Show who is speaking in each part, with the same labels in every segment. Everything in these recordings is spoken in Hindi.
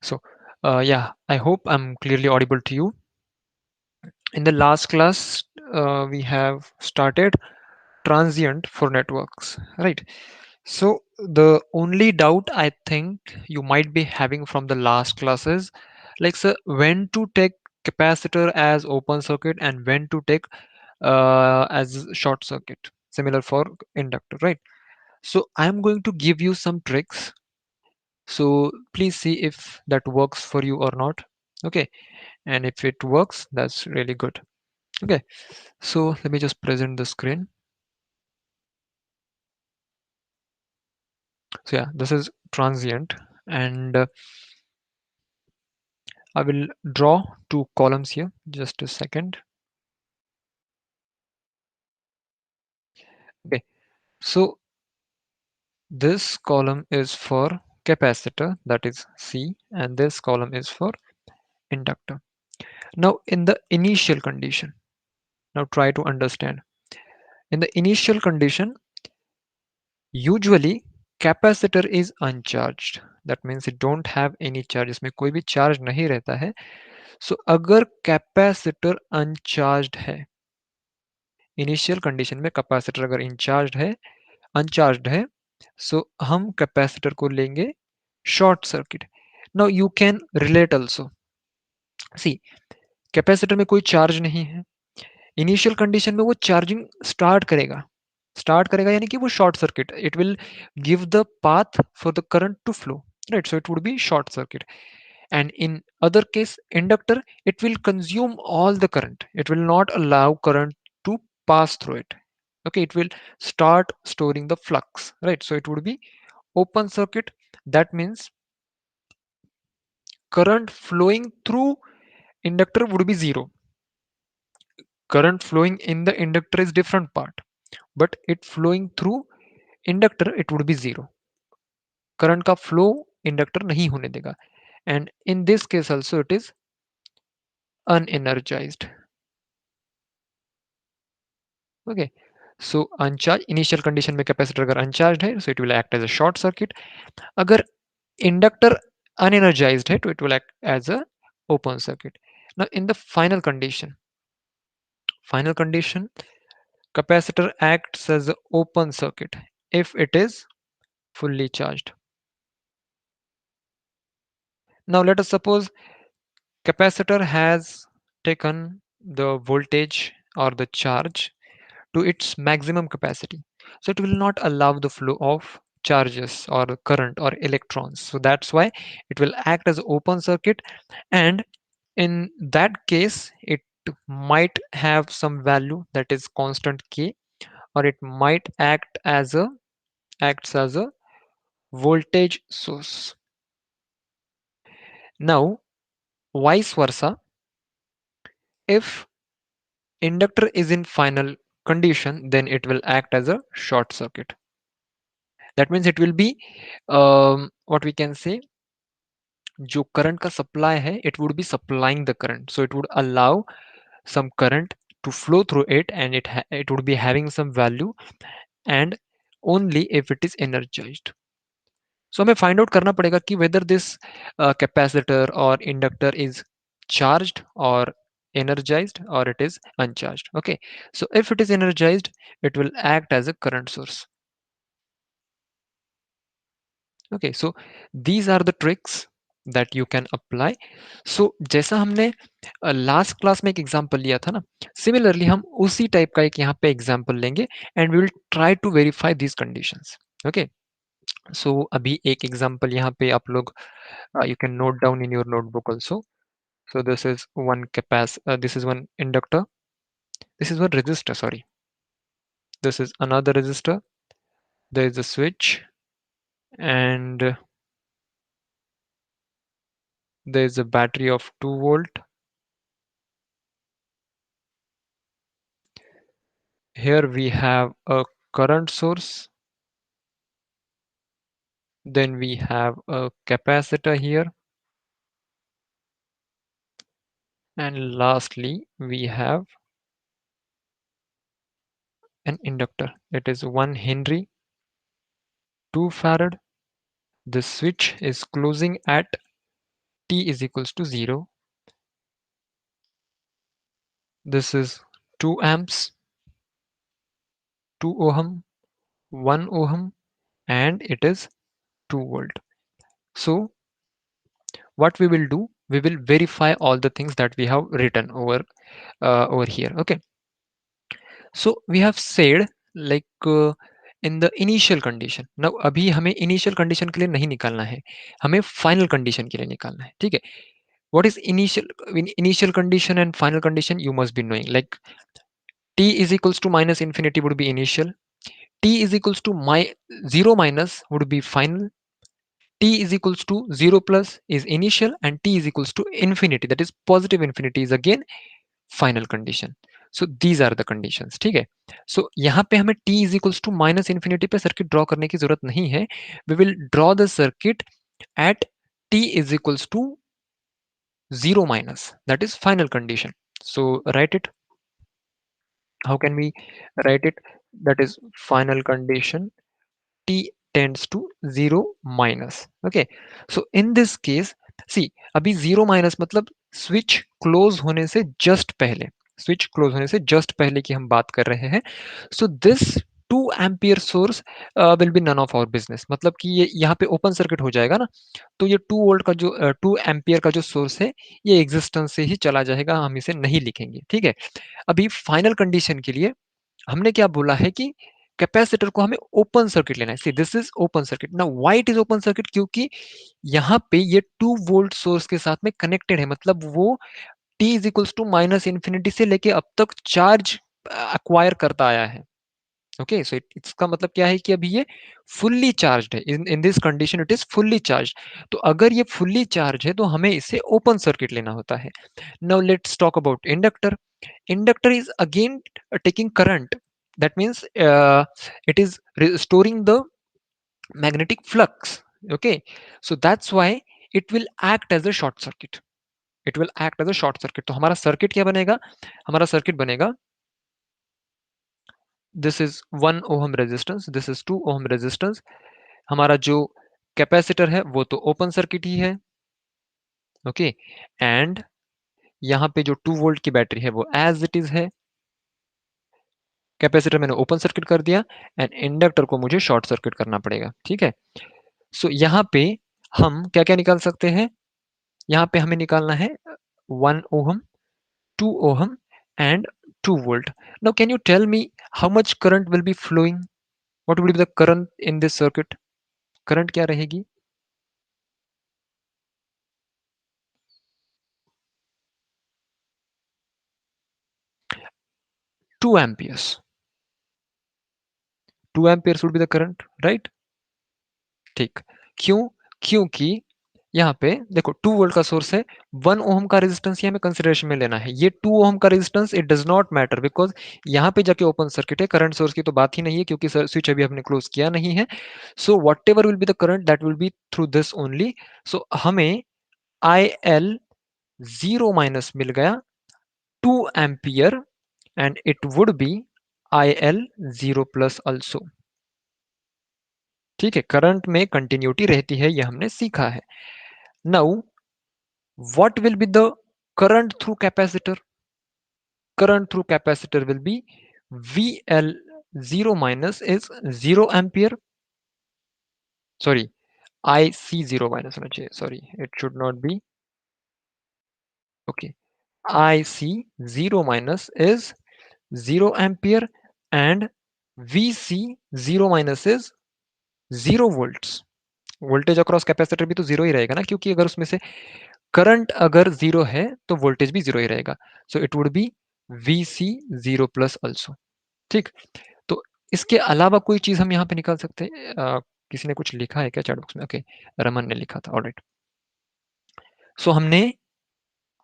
Speaker 1: So, yeah, I hope I'm clearly audible to you. In the last class, we have started transient for networks, right? So, the only doubt I think you might be having from the last class is like, sir, when to take capacitor as open circuit and when to take as short circuit, similar for inductor, right? So, I'm going to give you some tricks. So, please see if that works for you or not. Okay, and if it works, that's really good. Okay, so let me just present the screen. So yeah, this is transient, and I will draw two columns here. Just a second. Okay, so this column is for capacitor, that is C, and this column is for inductor. Now in the initial condition, now try to understand. In the initial condition, usually capacitor is uncharged. That means it don't have any charge. इसमें कोई भी charge नहीं रहता है. So अगर कैपेसिटर अनचार्ज्ड है, इनिशियल कंडीशन में कैपेसिटर अगर इंचार्ज है अनचार्ज्ड है, सो हम कैपेसिटर को लेंगे short circuit. Now you can relate also. See, capacitor में कोई चार्ज नहीं है, इनिशियल कंडीशन में वो चार्जिंग स्टार्ट करेगा यानी कि वो short circuit, it will give the path for the current to flow, right? So it would be short circuit. And in other case inductor, it will consume all the current, it will not allow current to pass through it. Okay, it will start storing the flux, right? So it would be open circuit. That means current flowing through inductor would be zero. Current flowing in the inductor is different part, but it flowing through inductor it would be zero. Current का flow inductor नहीं होने देगा. And in this case also it is unenergized. Okay, so अनचार्ज initial condition में कैपेसिटर अगर अनचार्ज है so it will act as a short circuit. अगर इंडक्टर unenergized है तो it will act as a open circuit. Now in the final condition capacitor acts as a open circuit if it is fully charged. Now let us suppose capacitor has taken the voltage or the charge to its maximum capacity. So it will not allow the flow of charges or current or electrons. So that's why it will act as open circuit, and in that case it might have some value that is constant K, or it might acts as a voltage source. Now vice versa, if inductor is in final condition, then it will act as a short circuit. That means it will be what we can say, जो करंट का सप्लाई है it would be supplying the current, so it would allow some current to flow through it, and it would be having some value, and only if it is energized. So हमें find out करना पड़ेगा कि whether this capacitor or inductor is charged or energized or it is uncharged. Okay, so if it is energized it will act as a current source. Okay, so these are the tricks that you can apply. So जैसा हमने लास्ट क्लास में एक एग्जांपल लिया था ना, सिमिलरली हम उसी टाइप का एक यहाँ पे एग्जांपल लेंगे and we will try to verify these conditions. Okay, so अभी एक एग्जांपल यहाँ पे आप लोग you can note down in your notebook also. So this is this is one inductor, this is one resistor, sorry, this is another resistor, there is a switch, and there is a battery of 2 volt. Here we have a current source, then we have a capacitor here, and lastly we have an inductor. It is 1 Henry, 2 farad. The switch is closing at t is equals to 0. This is 2 amps, 2 ohm, 1 ohm, and it is 2 volt. So what we will do, we will verify all the things that we have written over here. Okay, so we have said like in the initial condition. Now अभी हमें initial condition के लिए नहीं निकालना है, हमें final condition के लिए निकालना है. ठीक है, what is initial condition and final condition you must be knowing. Like t is equals to minus infinity would be initial, t is equals to 0 minus would be final, t is equals to 0 plus is initial, and t is equals to infinity, that is positive infinity, is again final condition. So these are the conditions. ठीक है, so यहाँ पे हमें t is equals to minus infinity पे सर्किट ड्रॉ करने की जरूरत नहीं है. We will draw the circuit at t is equals to 0 minus, that is final condition. So write it. How can we write it? That is final condition, t tends to 0 minus. Okay, so in this case, see अभी 0 minus मतलब स्विच क्लोज होने से जस्ट पहले, स्विच क्लोज होने से जस्ट पहले की हम बात कर रहे हैं. So this 2 ampere source will be none of our business. मतलब कि ये यहाँ पे ओपन सर्किट हो जाएगा ना, तो ये 2 वोल्ट का जो 2 एम्पियर का जो सोर्स है, ये एग्जिस्टेंस से ही चला जाएगा, हम इसे नहीं लिखेंगे. ठीक है, अभी फाइनल कंडीशन के लिए हमने क्या बोला है कि कैपेसिटर को हमें ओपन सर्किट लेना है. See this is open circuit. Now why it is open circuit? क्योंकि यहाँ पे ये 2 वोल्ट सोर्स के साथ में कनेक्टेड है. मतलब वो t is equals to minus infinity से लेके अब तक चार्ज अक्वायर करता आया है. ओके, सो इसका मतलब क्या है कि अभी ये फुल्ली चार्ज्ड है. In this condition it is fully charge. तो अगर ये फुल्ली चार्ज है तो हमें इसे ओपन सर्किट लेना होता है. Now let's talk about inductor. Inductor is again taking current. That means it is restoring the magnetic flux. Okay, so that's why it will act as a short circuit. It will act as a short circuit. तो हमारा सर्किट क्या बनेगा? हमारा सर्किट बनेगा, this is 1 ohm resistance, this is 2 ohm resistance. हमारा जो कैपेसिटर है वो तो ओपन सर्किट ही है. ओके, एंड यहाँ पे जो 2 वोल्ट की बैटरी है वो एज इट इज है. कैपेसिटर मैंने ओपन सर्किट कर दिया, एंड इंडक्टर को मुझे शॉर्ट सर्किट करना पड़ेगा. ठीक है, सो यहाँ पे हम क्या क्या निकाल सकते हैं? यहाँ पे हमें निकालना है 1 ohm, 2 ohm and 2 volt. Now can you tell me how much current will be flowing? What will be the current in this circuit? Current क्या रहेगी? 2 amperes. 2 amperes would be the current, right? ठीक, क्यों? क्योंकि यहाँ पे देखो 2 वोल्ट का सोर्स है, 1 ओम का रेजिस्टेंस ही हमें कंसिडरेशन में लेना है. ये 2 ओम का resistance it does not matter, because यहाँ पे जाके ओपन सर्किट है. करंट सोर्स की तो बात ही नहीं है क्योंकि स्विच अभी हमने क्लोज किया नहीं है. So whatever will be the current that will be through this only. So हमें आई एल 0 माइनस मिल गया 2 ampere, and it would be I L 0 plus also. ठीक है, करंट में कंटिन्यूटी रहती है, ये हमने सीखा है. Now what will be the current through capacitor? Current through capacitor will be VL 0 minus is 0 ampere. Sorry, IC 0 minus होना चाहिए. Sorry, it should not be. Okay, IC 0 minus is 0 ampere, and VC 0 minus is 0 volts. Voltage across capacitor भी तो जीरो ही रहेगा ना, क्योंकि अगर उसमें से करंट अगर जीरो है तो वोल्टेज भी जीरो ही रहेगा. So it would be V C zero plus also. ठीक, तो इसके अलावा कोई चीज हम यहाँ पे निकाल सकते हैं? किसी ने कुछ लिखा है क्या चैट बॉक्स में? ओके, रमन ने लिखा था. ऑलराइट, सो हमने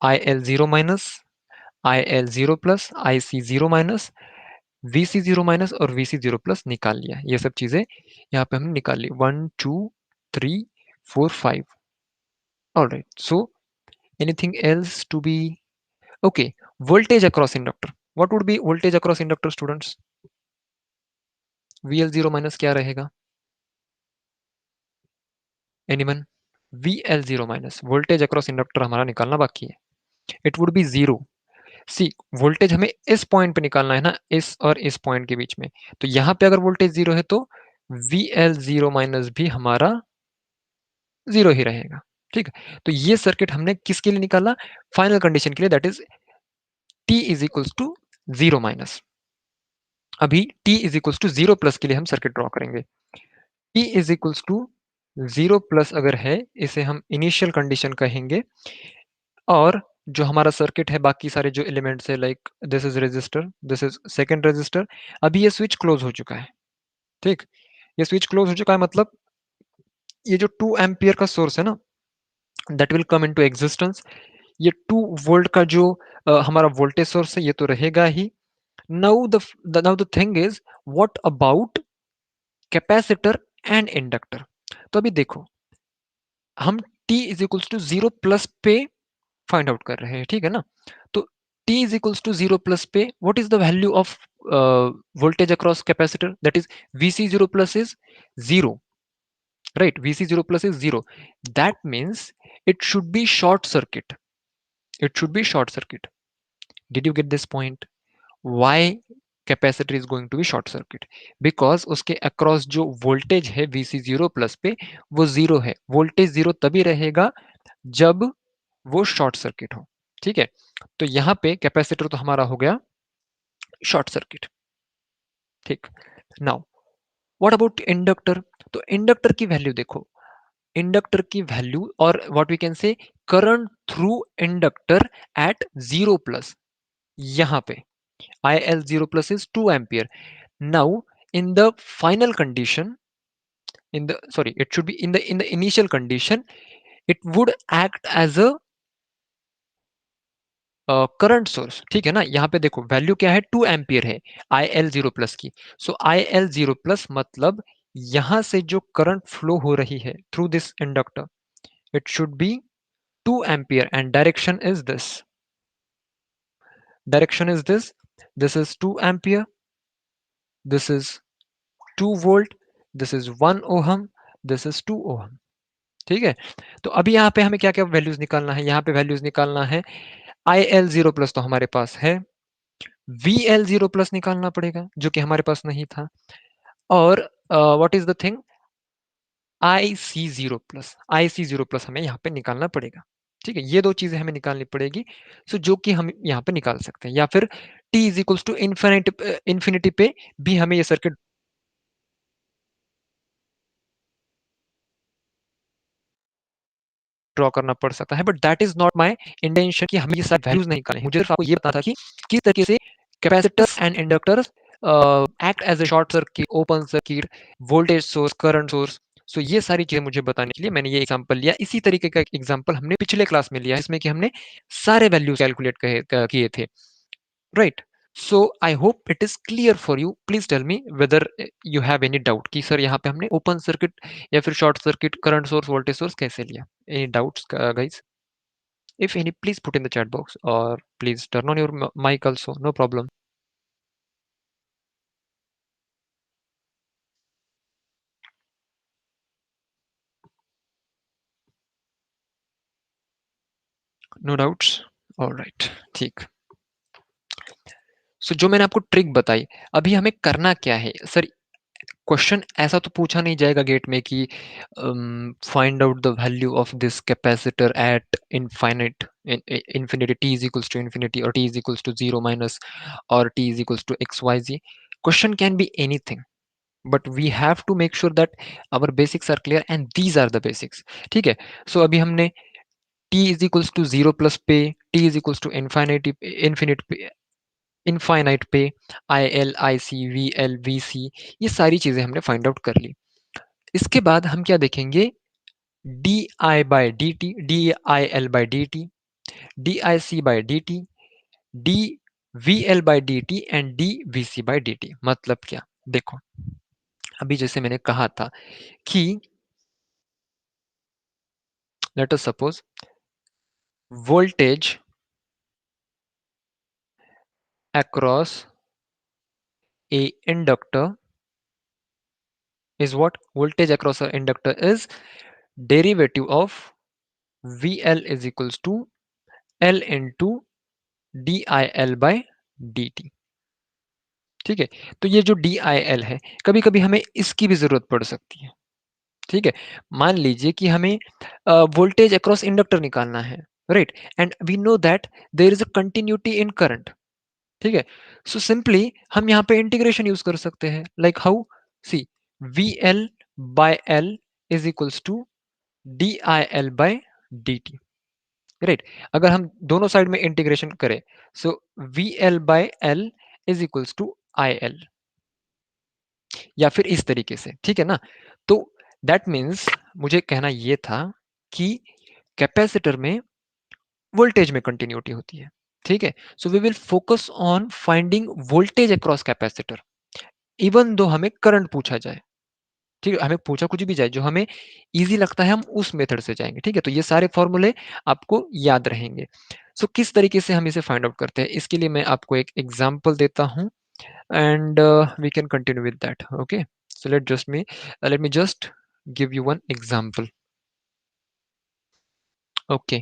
Speaker 1: I L zero minus, I L zero plus, I C zero minus, V C zero minus और वी सी जीरो प्लस निकाल लिया. ये सब चीजें यहाँ पे हमने निकाल ली. 1 2 3 4 5. Alright, so anything else to be? Okay, voltage across inductor. What would be voltage across inductor, students? VL0 minus क्या रहेगा? Anyone? VL0 minus voltage across inductor हमारा निकालना बाकी है, it would be zero. See voltage हमें इस पॉइंट पे निकालना है ना, इस और इस पॉइंट के बीच में, तो यहाँ पे अगर वोल्टेज जीरो है तो VL0 माइनस भी हमारा जीरो ही रहेगा। ठीक है, तो ये सर्किट हमने किसके लिए निकाला, फाइनल कंडीशन के लिए, that is T is equals to zero minus. अभी T is equals to zero plus के लिए हम सर्किट ड्रॉ करेंगे। T is equals to zero plus अगर है, इसे हम इनिशियल कंडीशन कहेंगे, और जो हमारा सर्किट है बाकी सारे जो एलिमेंट्स है like this is register, this is second register, अभी ये स्विच क्लोज हो चुका है। ठीक, ये स्विच क्लोज हो चुका है, मतलब ये जो 2 एम्पियर का सोर्स है ना, that will come into existence. ये 2 वोल्ट का जो हमारा वोल्टेज सोर्स है ये तो रहेगा ही। Now the thing is what about capacitor and inductor. तो अभी देखो, हम t is equals to zero plus पे फाइंड आउट कर रहे हैं, ठीक है ना। तो t is equals to zero plus पे what is the value of voltage across capacitor, that is vc0 plus is 0, right? vc0 plus is 0, that means it should be short circuit, it should be short circuit. Did you get this point? why capacitor is going to be short circuit, because उसके अक्रॉस जो वोल्टेज है VC0 प्लस पे वो जीरो है। वोल्टेज जीरो तभी रहेगा जब वो शॉर्ट सर्किट हो। ठीक है, तो यहाँ पे कैपेसिटर तो हमारा हो गया शॉर्ट सर्किट। ठीक, नाउ व्हाट अबाउट इंडक्टर। तो इंडक्टर की वैल्यू देखो, इंडक्टर की वैल्यू और what we can say current through inductor at zero plus, यहाँ पे IL0 plus is 2 ampere. Now in the final condition, in the sorry, it should be in the initial condition, it would act as a current source. ठीक है ना, यहाँ पे देखो वैल्यू क्या है, 2 एम्पियर है IL0 प्लस की। सो IL0 प्लस मतलब यहाँ से जो करंट फ्लो हो रही है through this inductor, it should B 2 ampere and direction is this, direction is this is 2 ampere, this is 2 volt, this is 1 ohm, this is 2 ohm. ठीक है, तो अभी यहाँ पे हमें क्या क्या वैल्यूज निकालना है, यहाँ पे वैल्यूज निकालना है IL0 प्लस तो हमारे पास है, VL0 प्लस निकालना पड़ेगा जो कि हमारे पास नहीं था, और what is the thing IC0 plus हमें यहाँ पे निकालना पड़ेगा। ठीक है, ये दो चीजें हमें निकालनी पड़ेगी, सो जो कि हम यहाँ पे निकाल सकते हैं, या फिर T is equals to infinity पे भी हमें ये सर्किट ड्रॉ करना पड़ सकता है, but that is not my intention कि हमें ये सारे वैल्यूज नहीं निकालें। मुझे सिर्फ आपको ये बताना था कि किस तरीके से capacitors and inductors act as a short circuit, open circuit, voltage source, current source. So ये सारी चीजें मुझे बताने के लिए मैंने ये एग्जांपल लिया। इसी तरीके का एग्जांपल हमने पिछले क्लास में लिया, इसमें कि हमने सारे वैल्यूज कैलकुलेट किए थे, right. So I hope it is clear for you. Please tell me whether you have any doubt कि सर यहाँ पे हमने ओपन सर्किट या फिर short circuit, current source, voltage source कैसे लिया। Any doubts guys? If any, please put in the chat box or please turn on your mic also, no problem. No doubts? All right, ठीक। सो जो मैंने आपको ट्रिक बताई, अभी हमें करना क्या है सर। क्वेश्चन ऐसा तो पूछा नहीं जाएगा गेट में कि find out the value of this capacitor eight infinite infinity, t is equals to infinity, or t is equals to 0 minus, or t is equals to xyz. Question can be anything, but we have to make sure that our basics are clear and these are the basics। ठीक है, सो अभी हमने t is equals to 0 plus पे, t is equals to infinite पे, I L, I C, V L, V C, ये सारी चीजें हमने फाइंड आउट कर ली। इसके बाद हम क्या देखेंगे, D I by D T, D I L by D T, D I C by D T, D V L by D T and D V C by D T. मतलब क्या, देखो अभी जैसे मैंने कहा था कि let us suppose voltage across a inductor is what, voltage across an inductor is derivative of V L is equals to L into D I L by D T. ठीक है, तो ये जो डी आई एल है, कभी कभी हमें इसकी भी जरूरत पड़ सकती है। ठीक है, मान लीजिए कि हमें वोल्टेज अक्रॉस इंडक्टर निकालना है, right, and we know that there is a continuity in current. ठीक है, सो सिंपली हम यहाँ पे इंटीग्रेशन यूज कर सकते हैं, like how, see, V L by L is equals to D I L by D T, right. अगर हम दोनों साइड में इंटीग्रेशन करें, so V L by L is equals to I L, या फिर इस तरीके से, ठीक है ना। तो दैट मीन्स मुझे कहना यह था कि कैपेसिटर में वोल्टेज में कंटिन्यूटी होती है। ठीक है, so we will focus on finding voltage across capacitor, even though हमें करंट पूछा जाए। ठीक है, हमें पूछा कुछ भी जाए, जो हमें इजी लगता है हम उस मेथड से जाएंगे। ठीक है, तो ये सारे फॉर्मूले आपको याद रहेंगे। सो किस तरीके से हम इसे फाइंड आउट करते हैं, इसके लिए मैं आपको एक एग्जांपल देता हूं, and we can continue with that. Okay, so let me just give you one example. Okay,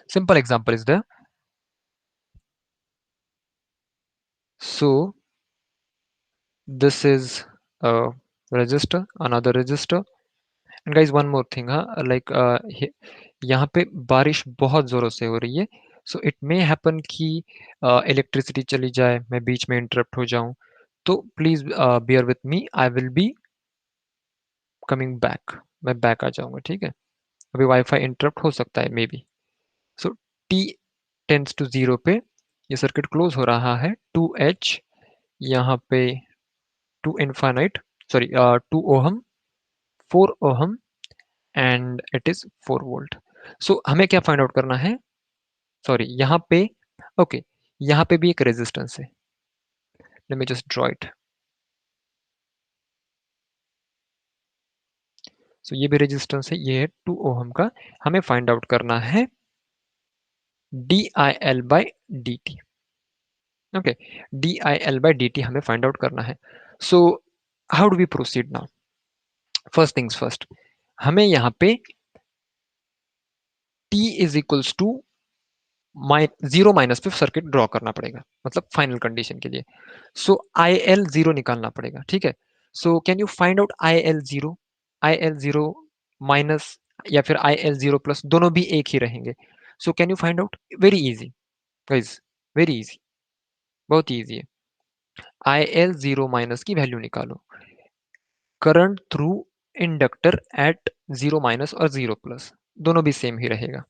Speaker 1: simple example is there. So this is a register, another register, and guys one more thing, huh? Like यहाँ पे बारिश बहुत जोरों से हो रही है, so it may happen कि इलेक्ट्रिसिटी चली जाए, मैं बीच में इंटरप्ट हो जाऊं, तो please bear with me, I will be coming back, मैं बैक आ जाऊंगा। ठीक है, अभी वाईफाई इंटरप्ट हो सकता है maybe. So T tends to zero पे ये सर्किट क्लोज हो रहा है, 2H यहाँ पे 2 infinite, sorry 2 ohm, 4 ohm, and it is 4 volt. So हमें क्या फाइंड आउट करना है, सॉरी यहाँ पे, ओके, यहाँ पे भी एक रेजिस्टेंस है, let me just draw it. So ये भी रेजिस्टेंस है, ये है 2 ओहम का, हमें फाइंड आउट करना है D I L by D T. Okay, D I L by D T हमें फाइंड आउट करना है। So how do we proceed now, first things first, हमें यहाँ पे t is equals to zero minus पे सर्किट ड्रॉ करना पड़ेगा, मतलब फाइनल कंडीशन के लिए। सो आई एल जीरो निकालना पड़ेगा। ठीक है, सो can you find out I L zero, I L zero minus या फिर आई एल जीरो प्लस, दोनों भी एक ही रहेंगे। So can you find out, very easy guys, very easy, बहुत इजी है। आई एल जीरो माइनस की वैल्यू निकालो, current through inductor at zero minus और जीरो प्लस, दोनों भी सेम ही रहेगा।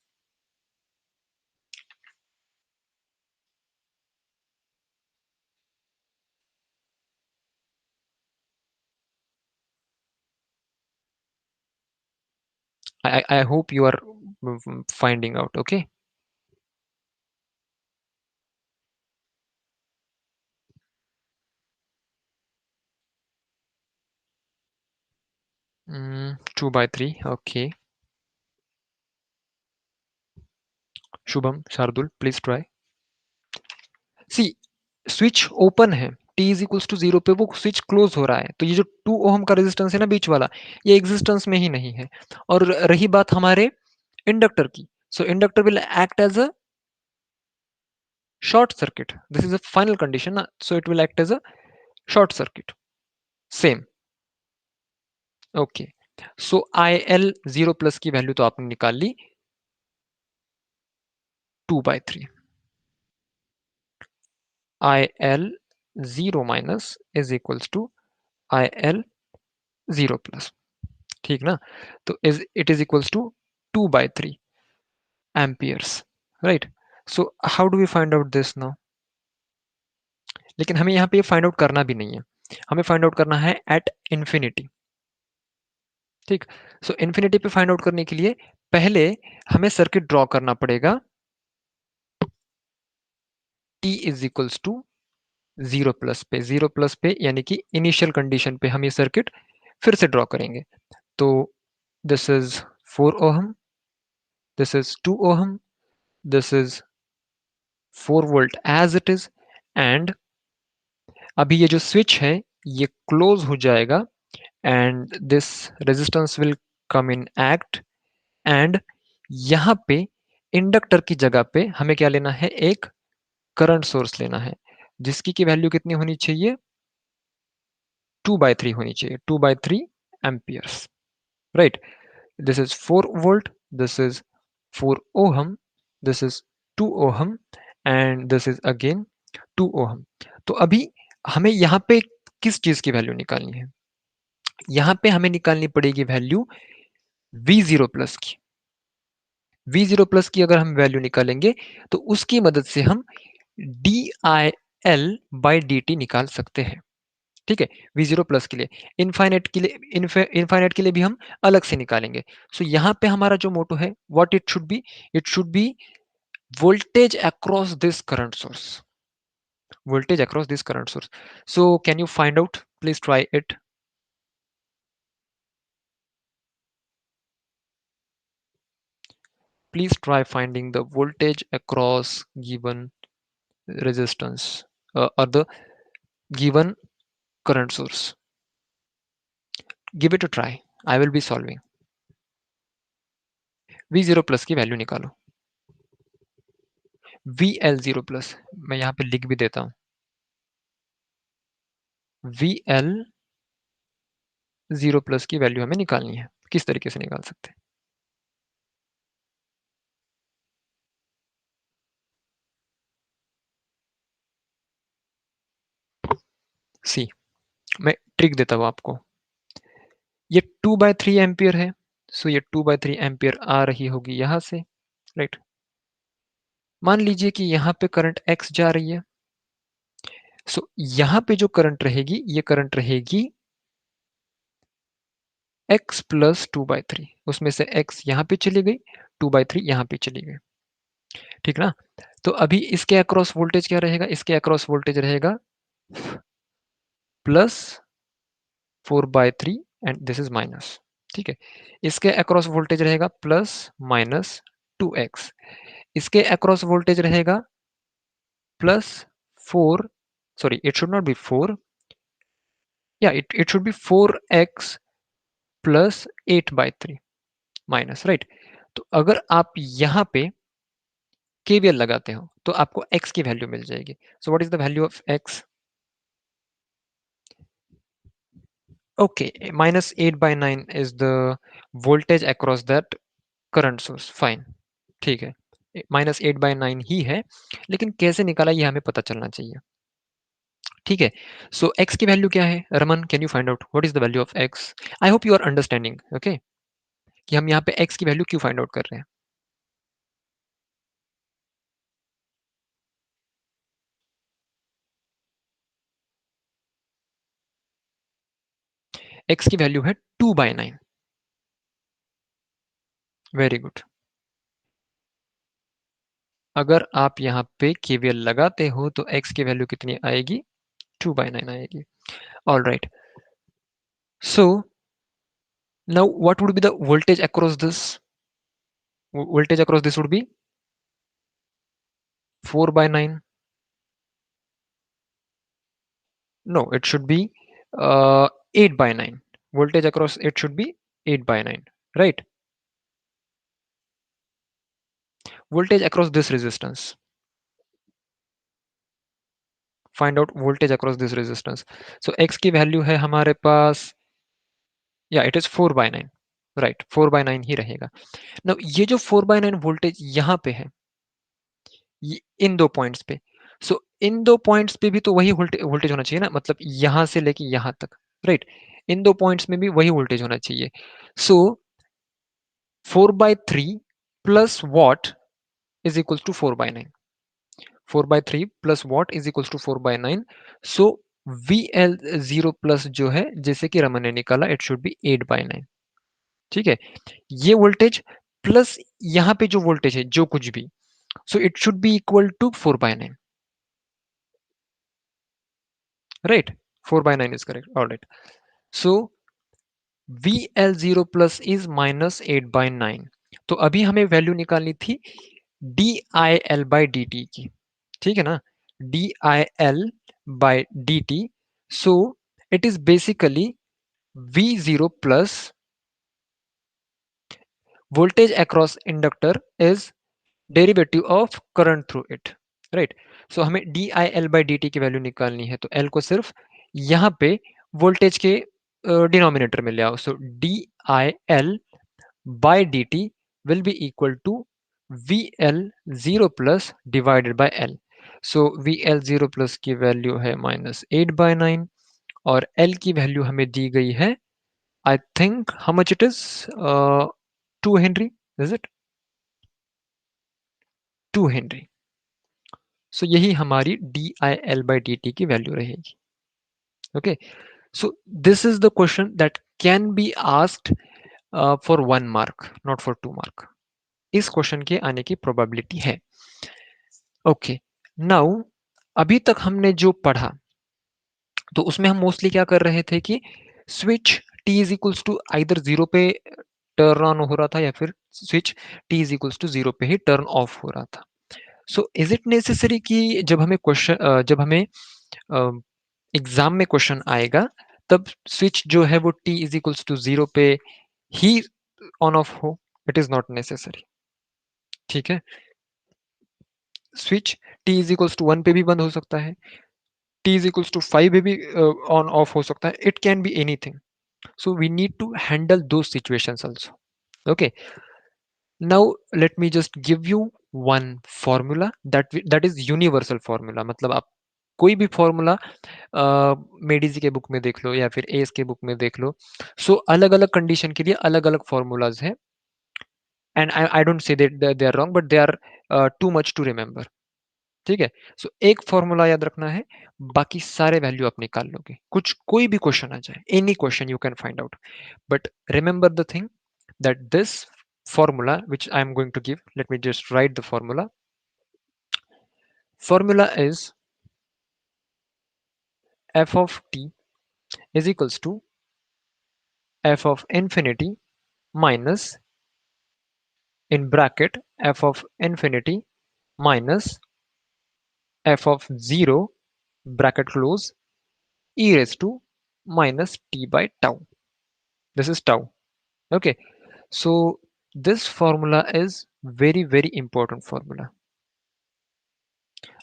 Speaker 1: I hope you are finding out. Okay. Two by three. Okay. Shubham, Shardul, please try. See, switch open है, t is equals to zero पे वो स्विच क्लोज हो रहा है, तो ये जो 2 ओहम का रेजिस्टेंस है ना बीच वाला, ये एग्जिस्टेंस में ही नहीं है। और रही बात हमारे इंडक्टर की, so inductor will act as a short circuit, this is a final condition ना, so it will act as a short circuit, same. Okay, so I L zero plus की वैल्यू तो आपने निकाल ली, 2/3, I L zero minus is equals to I L zero plus, ठीक ना। तो is it is equals to 2/3 amperes, right. So how do we find out this now, लेकिन हमें यहाँ पे फाइंड आउट करना भी नहीं है, हमें फाइंड आउट करना है एट इंफिनिटी। ठीक, सो इंफिनिटी पे फाइंड आउट करने के लिए पहले हमें सर्किट ड्रॉ करना पड़ेगा, t is equals to zero plus पे, जीरो प्लस पे यानी कि इनिशियल कंडीशन पे हम ये सर्किट फिर से ड्रॉ करेंगे। तो this is 4 ohm, this is 2 ohm, this is 4 volt as it is, and अभी ये जो स्विच है ये क्लोज हो जाएगा, and this resistance will come in act and यहाँ पे इंडक्टर की जगह पे हमें क्या लेना है, एक करंट सोर्स लेना है जिसकी की वैल्यू कितनी होनी चाहिए, 2/3 होनी चाहिए, 2/3 amperes, right. This is 4 volt, this is 4 ohm, this is 2 ohm and this is again 2 ohm। तो अभी हमें यहाँ पे किस चीज की वैल्यू निकालनी है, यहाँ पे हमें निकालनी पड़ेगी वैल्यू V0 प्लस की। V0 प्लस की अगर हम वैल्यू निकालेंगे तो उसकी मदद से हम DIL/dt निकाल सकते हैं, ठीक है। V0 प्लस के लिए, इनफाइनाइट के लिए, इनफाइनाइट के लिए भी हम अलग से निकालेंगे। सो यहाँ पे हमारा जो मोटो है, what it should B voltage across this current source, voltage across this current source। So can you find out, please try it। Please try finding the voltage across given resistance or the given current source। Give it a try, I will be solving। V0 plus की वैल्यू निकालो। VL0 प्लस मैं यहाँ पे लिख भी देता हूँ, VL0 प्लस की वैल्यू हमें निकालनी है। किस तरीके से निकाल सकते हैं? सी, मैं ट्रिक देता हूँ आपको। ये 2/3 एम्पियर है, सो ये 2/3 एम्पियर आ रही होगी यहाँ से, राइट। मान लीजिए कि यहाँ पे करंट X जा रही है, सो यहाँ पे जो करंट रहेगी, ये करंट रहेगी X प्लस 2/3, उसमें से X यहाँ पे चली गई, 2/3 यहाँ पे चली गई, ठीक ना। तो अभी इसके अक्रॉस वोल्टेज क्या रहेगा, इसके अक्रॉस वोल्टेज रहेगा plus 4/3 and this is minus, ठीक है। इसके अक्रॉस वोल्टेज रहेगा प्लस माइनस 2x, इसके अक्रॉस वोल्टेज रहेगा plus 4, sorry it should not be 4, yeah it should be 4x plus 8/3 minus, right. तो अगर आप यहाँ पे केवीएल लगाते हो तो आपको x की वैल्यू मिल जाएगी। So what is the value of x? Okay, -8/9 is the voltage across that current source, fine, ठीक है। -8/9 ही है, लेकिन कैसे निकाला ये हमें पता चलना चाहिए, ठीक है। सो x की वैल्यू क्या है, Raman can you find out what is the value of x? I hope you are understanding, okay, कि हम यहाँ पे x की वैल्यू क्यों फाइंड आउट कर रहे हैं। x की वैल्यू है 2/9, वेरी गुड। अगर आप यहाँ पे केवीएल लगाते हो तो x की वैल्यू कितनी आएगी, 2/9 आएगी। All right, so now what would be the voltage across this? Voltage across this would be 4/9। No, it should be 8/9। Voltage across it should be 8/9, right? Voltage across this resistance, find out voltage across this resistance। So x की वैल्यू है हमारे पास, या इट इज 4/9, राइट, 4/9 ही रहेगा। नाउ ये जो 4/9 वोल्टेज यहाँ पे है, ये इन दो पॉइंट्स पे, सो इन दो पॉइंट्स पे भी तो वही वोल्टेज होना चाहिए ना, मतलब यहाँ से लेके यहाँ तक, राइट। इन दो पॉइंट्स में भी वही वोल्टेज होना चाहिए। सो 4/3 plus watt is equals to 4/9। 4/3 plus watt is equals to 4/9। So VL0 plus जो है, जैसे कि रमन ने निकाला, इट शुड बी 8/9, ठीक है। ये वोल्टेज प्लस यहाँ पे जो वोल्टेज है, जो कुछ भी, so it should be equal to 4/9, right. 4/9 is correct, all right. So VL0 plus is -8/9। तो अभी हमें वैल्यू निकालनी थी DIL/dt की, ठीक है ना, DIL/dt। So it is basically V0 plus voltage across inductor is derivative of current through it, right. So हमें D I L by D T की वैल्यू निकालनी है, तो एल को सिर्फ यहाँ पे वोल्टेज के डिनोमिनेटर में ले आओ। So D I L by D T will be equal to V L zero plus divided by L. So V L zero plus की वैल्यू है -8/9 और एल की वैल्यू हमें दी गई है, I think how much it is, 2 henry, is it 2 henry. So यही हमारी D I L by D T की वैल्यू रहेगी। Okay, so this is the question that can be asked for 1 mark, not for 2 mark. इस क्वेश्चन के आने की प्रोबेबिलिटी है। ओके, नाउ अभी तक हमने जो पढ़ा, तो उसमें हम मोस्टली क्या कर रहे थे कि switch T is equals to either zero पे टर्न ऑन हो रहा था या फिर switch T is equals to zero पे ही टर्न ऑफ हो रहा था। सो इज इट नेसेसरी कि जब हमें एग्जाम में क्वेश्चन आएगा तब स्विच जो है वो T is equals to zero पे ही ऑन ऑफ हो? It is not necessary. ठीक है, switch T is equals to 1 पे भी बंद हो सकता है, टी इज इक्वल्स टू 5 पे भी ऑन ऑफ हो सकता है, it can be anything. So we need to handle दो situations also. Okay, now let me just give you one formula that is universal formula. मतलब आप कोई भी फॉर्मूला मेडिजी के बुक में देख लो या फिर एस के बुक में देख लो, सो अलग अलग कंडीशन के लिए अलग अलग फॉर्मूलाज है, and I don't say that they are wrong, but they are too much to remember. ठीक है, सो एक फॉर्मूला याद रखना है, बाकी सारे वैल्यू आप निकाल लोगे, कुछ कोई भी क्वेश्चन आ जाए, any question you can find out, but remember the thing that this formula which I am going to give, let me just write the formula. Formula is f of t is equals to f of infinity minus, in bracket, f of infinity minus f of 0 bracket close e raised to minus t by tau. This is tau. Okay, so this formula is very important formula.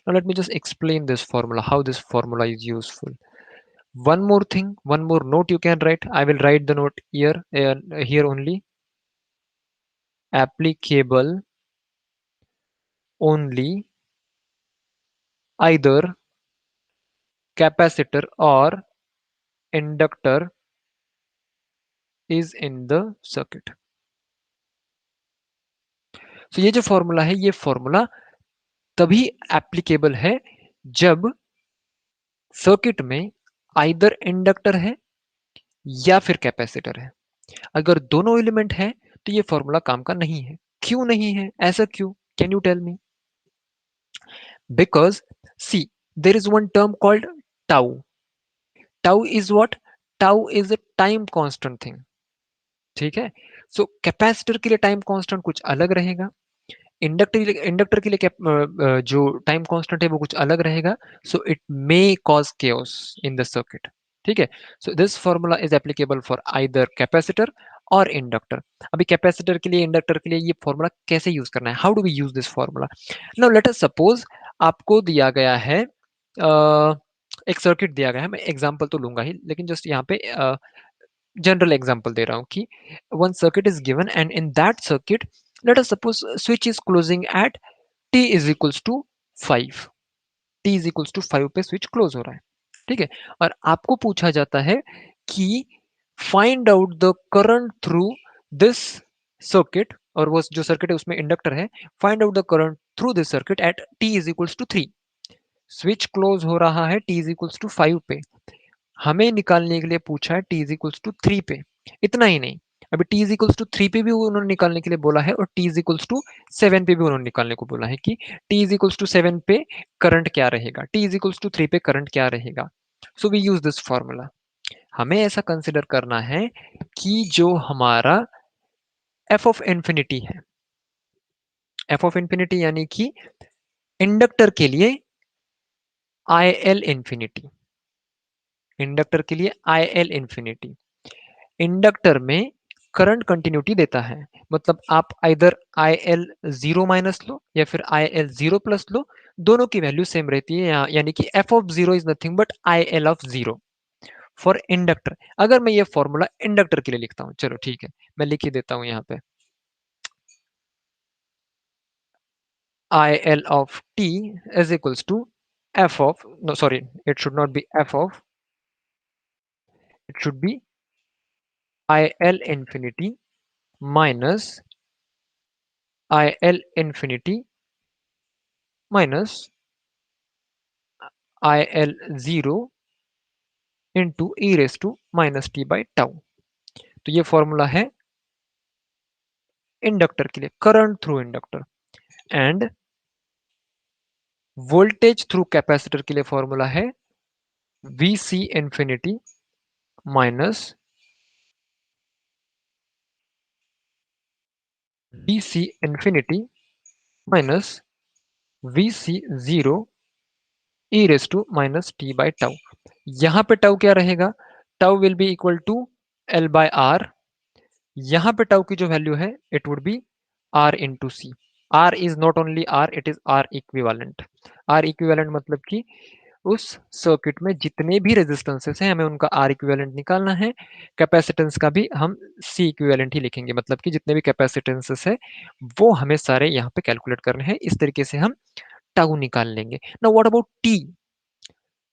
Speaker 1: Now let me just explain this formula, how this formula is useful. One more thing, one more note you can write. I will write the note here, here only. Applicable only either capacitor or inductor is in the circuit. So ये जो फॉर्मूला है, ये फॉर्मूला तभी एप्लीकेबल है जब सर्किट में आइदर इंडक्टर है या फिर कैपेसिटर है। अगर दोनों एलिमेंट है तो ये फॉर्मूला काम का नहीं है। क्यों नहीं है, ऐसा क्यों? Can you tell me? Because see, there is one term called tau. Tau is what? Tau is a time constant thing. ठीक है, सो कैपेसिटर के लिए टाइम कांस्टेंट कुछ अलग रहेगा, इंडक्टर के लिए जो टाइम कांस्टेंट है वो कुछ अलग रहेगा। So it may cause chaos in the circuit. ठीक है, so this formula is applicable for either capacitor और इंडक्टर। अभी कैपेसिटर के लिए, इंडक्टर के लिए ये फॉर्मूला कैसे यूज करना है, how do we use this formula? Now let us suppose आपको दिया गया है एक सर्किट दिया गया है, मैं एग्जांपल तो लूंगा ही, लेकिन जस्ट यहाँ पे जनरल एग्जांपल दे रहा हूँ कि one circuit is given and in that circuit let us suppose switch is closing at t is equals to 5, t is equals to 5 पे स्विच क्लोज हो रहा है। ठीक है, और आपको पूछा जाता है कि find out the current through this circuit, और वो जो सर्किट है उसमें इंडक्टर है, find out the current through this circuit eight t is equals to 3। Switch close हो रहा है t is equals to 5 पे, हमें निकालने के लिए पूछा है t इज इक्वल्स टू 3 पे। इतना ही नहीं, अभी t इज इक्वल्स टू 3 पे भी उन्होंने निकालने के लिए बोला है और t इज इक्वल्स टू 7 पे भी उन्होंने निकालने को बोला है कि t इज इक्वल्स टू 7 पे करंट क्या रहेगा, t इज इक्वल्स टू 3 पे करंट क्या रहेगा। So we use this formula. हमें ऐसा कंसिडर करना है कि जो हमारा f ऑफ इंफिनिटी है, f ऑफ इंफिनिटी यानी कि इंडक्टर के लिए आई एल इंफिनिटी, इंडक्टर के लिए आई एल इंफिनिटी, इंडक्टर में करंट कंटिन्यूटी देता है। मतलब आप either I L zero minus लो या फिर आई एल जीरो प्लस लो, दोनों की वैल्यू सेम रहती है। यानी कि F of zero is nothing but I L of zero for inductor. अगर मैं ये फॉर्मूला इंडक्टर के लिए लिखता हूँ, चलो ठीक है, मैं लिख ही देता हूँ यहाँ पे। I L of T is equals to F of, no sorry, it should not be F of, it should be I L infinity minus I L infinity minus I L zero into E raise to minus T by tau. तो ये फॉर्मूला है इंडक्टर के लिए, current through inductor. And voltage through capacitor के लिए फॉर्मूला है V C infinity minus V C infinity minus V C zero E raise to minus T by tau. यहां पे टाउ क्या रहेगा? Tau will be equal to L by R. यहाँ पे टाउ की जो वैल्यू है it would be R into C. R is not only R, it is R equivalent. R equivalent मतलब कि उस सर्किट में जितने भी रेजिस्टेंसेस हैं हमें उनका आर इक्विवेलेंट निकालना है। कैपेसिटेंस का भी हम सी इक्विवेलेंट ही लिखेंगे, मतलब कि जितने भी कैपेसिटेंसेस है वो हमें सारे यहाँ पे कैलकुलेट करने हैं। इस तरीके से हम टाउ निकाल लेंगे। Now what about T?